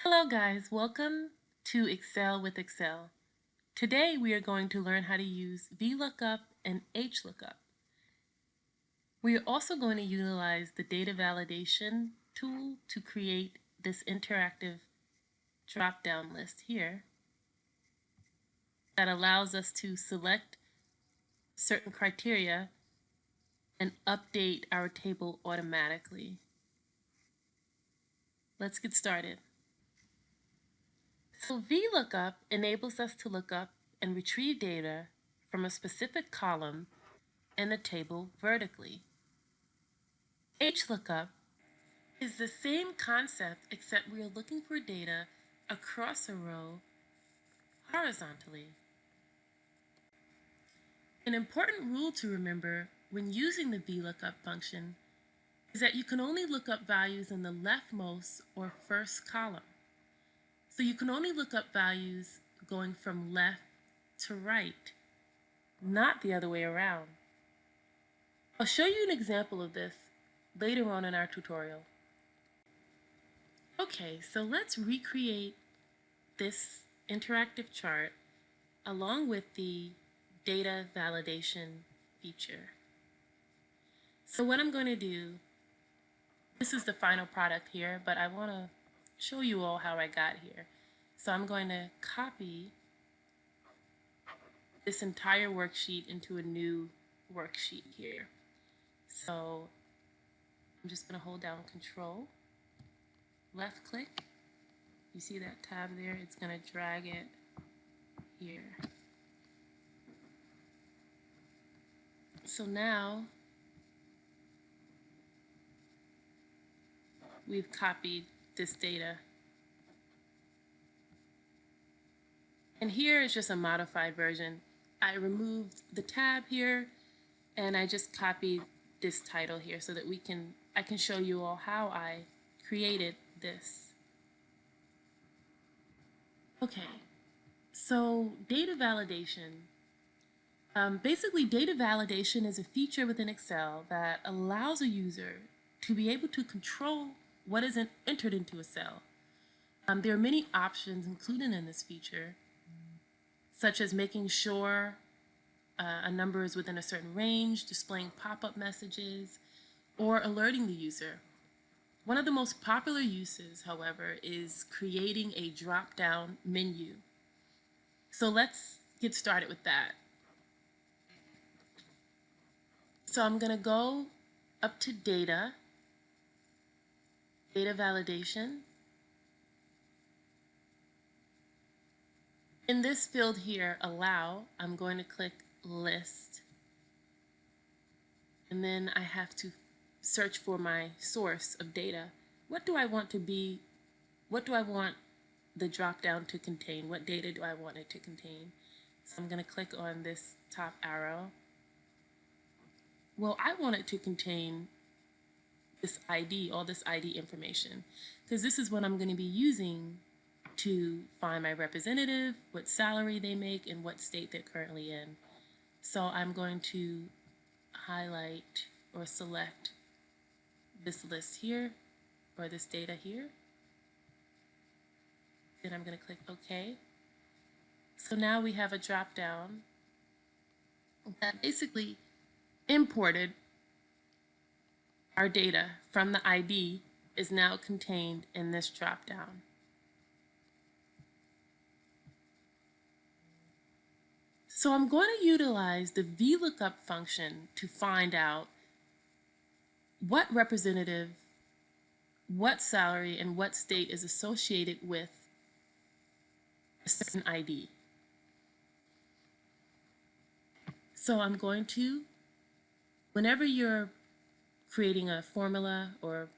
Hello guys, welcome to Excel with Excel. Today we are going to learn how to use VLOOKUP and HLOOKUP. We are also going to utilize the data validation tool to create this interactive drop-down list here that allows us to select certain criteria and update our table automatically. Let's get started. So VLOOKUP enables us to look up and retrieve data from a specific column in a table vertically. HLOOKUP is the same concept except we are looking for data across a row horizontally. An important rule to remember when using the VLOOKUP function is that you can only look up values in the leftmost or first column. So you can only look up values going from left to right, not the other way around. I'll show you an example of this later on in our tutorial. Okay, so let's recreate this interactive chart along with the data validation feature. So what I'm going to do, this is the final product here, but I want to show you all how I got here. So I'm going to copy this entire worksheet into a new worksheet here. So I'm just going to hold down Control, left click. You see that tab there? It's going to drag it here. So now we've copied this data. And here is just a modified version. I removed the tab here and I just copied this title here so that I can show you all how I created this. Okay, so data validation. Basically, data validation is a feature within Excel that allows a user to be able to control what is entered into a cell. There are many options included in this feature, such as making sure a number is within a certain range, displaying pop-up messages, or alerting the user. One of the most popular uses, however, is creating a drop-down menu. So let's get started with that. So I'm going to go up to Data, Data Validation. In this field here, Allow, I'm going to click List. And then I have to search for my source of data. What do I want the drop-down to contain? What data do I want it to contain? So I'm going to click on this top arrow. Well, I want it to contain this ID, all this ID information, because this is what I'm going to be using to find my representative, what salary they make, and what state they're currently in. So I'm going to highlight or select this list here, or this data here. Then I'm going to click OK. So now we have a drop-down that basically imported our data from the ID is now contained in this drop-down. So I'm going to utilize the VLOOKUP function to find out what representative, what salary, and what state is associated with a certain ID. So I'm going to, whenever you're creating a formula or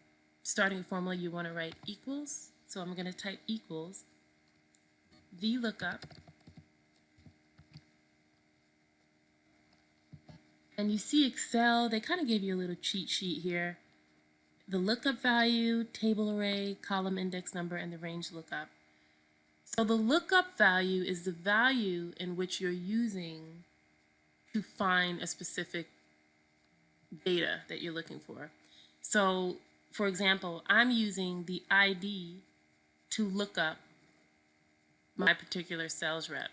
starting a formula, you want to write equals. So I'm going to type equals VLOOKUP. And you see Excel, they kind of gave you a little cheat sheet here. The lookup value, table array, column index number, and the range lookup. So the lookup value is the value in which you're using to find a specific data that you're looking for. So, for example, I'm using the ID to look up my particular sales rep.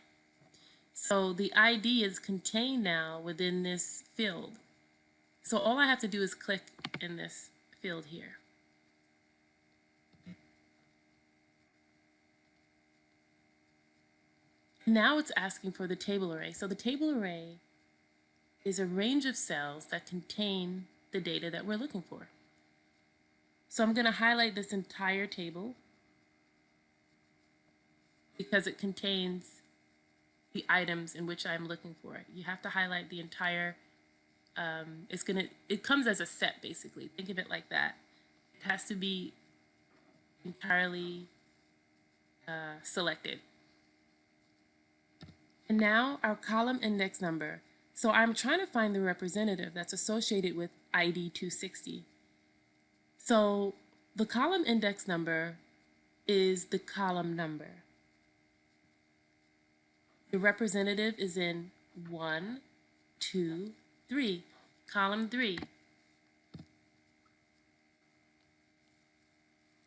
So the ID is contained now within this field. So all I have to do is click in this field here. Now it's asking for the table array. So the table array is a range of cells that contain the data that we're looking for. So I'm going to highlight this entire table because it contains the items in which I'm looking for. You have to highlight the entire, it comes as a set basically. Think of it like that. It has to be entirely selected. And now our column index number. So I'm trying to find the representative that's associated with ID 260. So the column index number is the column number. The representative is in 1, 2, 3, column 3.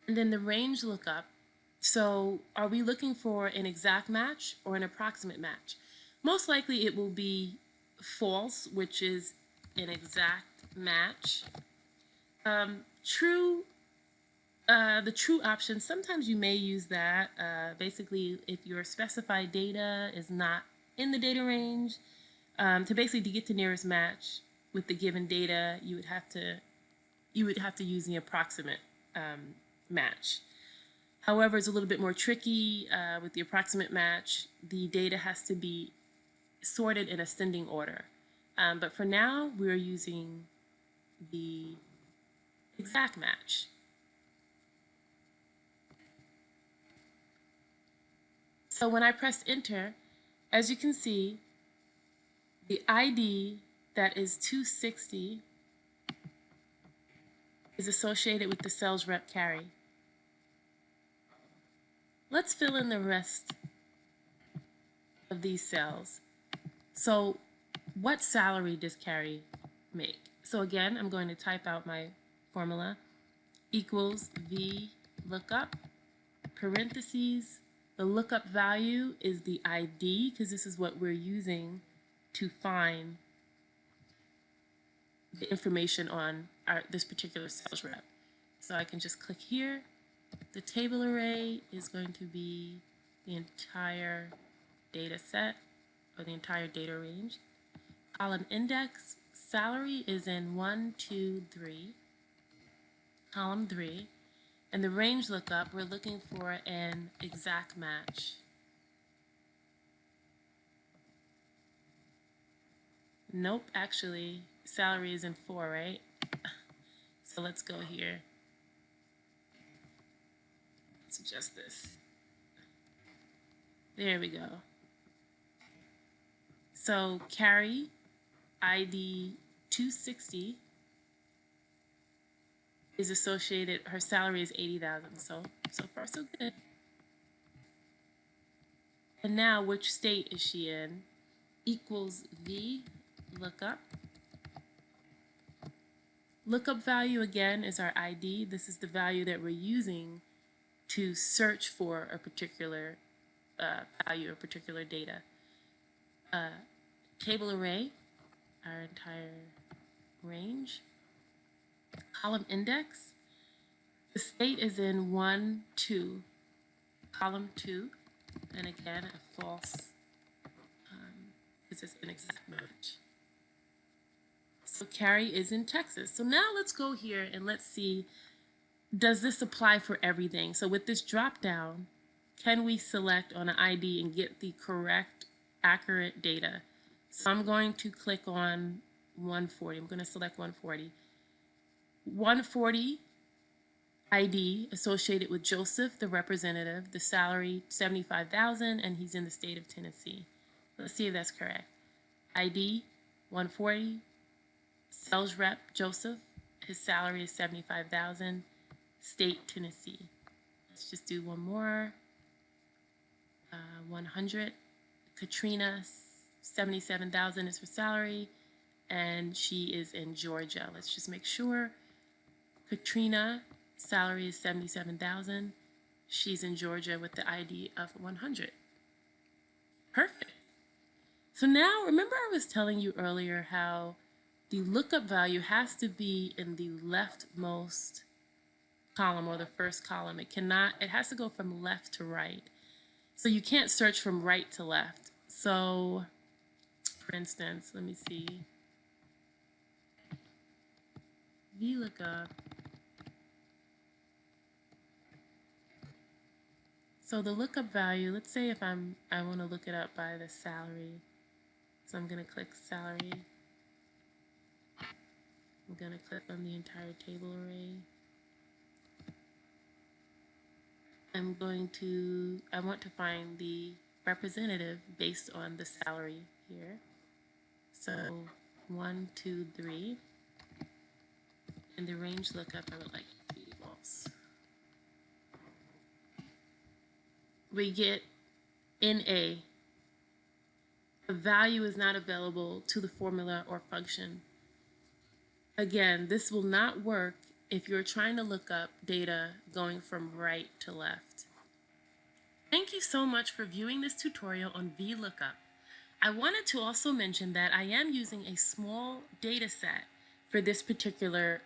And then the range lookup. So are we looking for an exact match or an approximate match? Most likely it will be false, which is an exact match. The true option, sometimes you may use that. Basically, if your specified data is not in the data range, to get the nearest match with the given data, you would have to use the approximate match. However, it's a little bit more tricky with the approximate match. The data has to be sorted in ascending order. But for now, we're using the exact match. So when I press enter, as you can see, the ID that is 260 is associated with the sales rep carry. Let's fill in the rest of these cells. So what salary does carry make? So again, I'm going to type out my formula, equals VLOOKUP, parentheses. The lookup value is the ID, because this is what we're using to find the information on this particular sales rep. So I can just click here. The table array is going to be the entire data set, or the entire data range. Column index, salary is in 1, 2, 3, column 3. And the range lookup, we're looking for an exact match. Nope, actually, salary is in 4, right? So let's go here. Let's adjust this. There we go. So carry ID 260 is associated, her salary is 80,000. So far so good. And now which state is she in? Equals VLOOKUP. Lookup value again is our ID. This is the value that we're using to search for a particular value or particular data. Table array, our entire range. Column index, the state is in 1, 2, column 2, and again a false, because it's an exact match. So carry is in Texas. So now let's go here and let's see, does this apply for everything? So with this drop down, can we select on an ID and get the correct, accurate data? So I'm going to click on 140. I'm going to select 140. 140 ID associated with Joseph, the representative, the salary 75,000, and he's in the state of Tennessee. Let's see if that's correct. ID 140, sales rep Joseph, his salary is 75,000, state Tennessee. Let's just do one more. 100, Katrina, 77,000 is her salary, and she is in Georgia. Let's just make sure. Katrina, salary is 77,000. she's in Georgia with the ID of 100. Perfect. So now, remember I was telling you earlier how the lookup value has to be in the leftmost column or the first column. It has to go from left to right. So you can't search from right to left. So, for instance, let me see. VLOOKUP. So the lookup value, let's say if I want to look it up by the salary. So I'm going to click salary. I'm going to click on the entire table array. I want to find the representative based on the salary here. So 1, 2, 3. In the range lookup, I would like to be false. We get NA. The value is not available to the formula or function. Again, this will not work if you're trying to look up data going from right to left. Thank you so much for viewing this tutorial on VLOOKUP. I wanted to also mention that I am using a small data set for this particular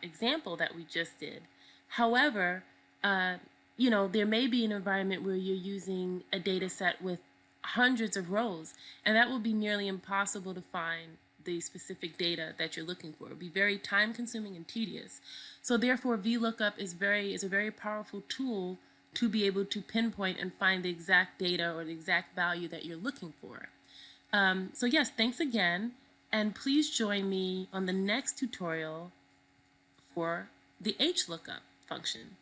example that we just did. However, there may be an environment where you're using a data set with hundreds of rows, and that will be nearly impossible to find the specific data that you're looking for. It will be very time consuming and tedious. So therefore, VLOOKUP is a very powerful tool to be able to pinpoint and find the exact data or the exact value that you're looking for. So yes, thanks again, and please join me on the next tutorial for the HLOOKUP function.